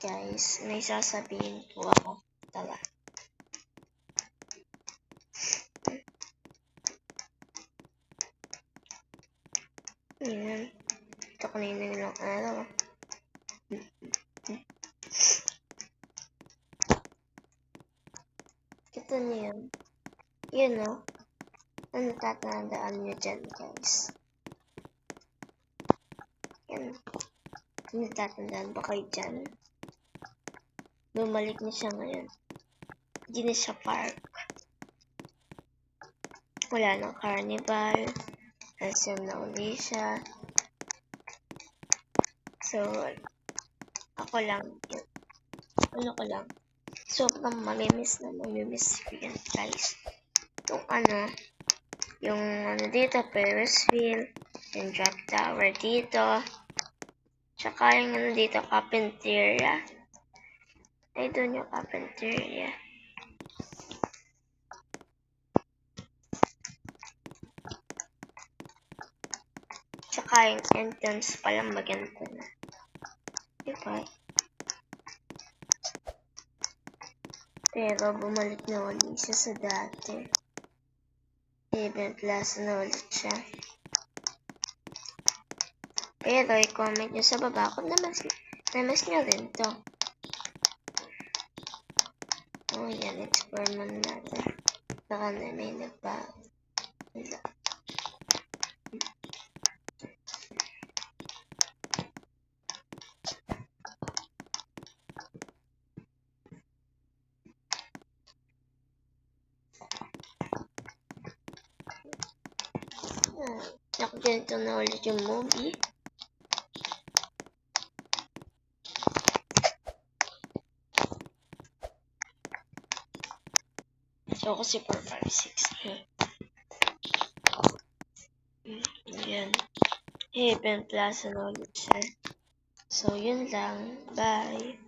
Guys, may sasabihin po ako. Tara. Ayan. Ito kanina ilang araw. Kita niyo yun. Yun o. Ano tatandaan niyo dyan, guys? Yan. Ano tatandaan ba kayo dyan? Bumalik na siya ngayon. Hindi na siya park. Wala nang carnival. SM na uli siya. So, ako lang. Ano ko lang. Sobrang mamimiss ko yan, guys. Yung ano dito, Ferrisville. Yung drop tower dito. Tsaka yung ano dito, cafeteria. Ay, doon yung cafeteria. Tsaka yung entrance palang maganda na. Diba? Pero bumalik na ulit siya sa dati. Haven Plaza na ulit siya. Pero i-comment nyo sa baba kung namas nyo rin to. Oh, yan. Explore muna natin. Baka na may nagbago. Ganito na ulit yung movie. So, kasi 4, 5, 6. Yan. Haven Plaza na ulit siya. So, yun lang. Bye.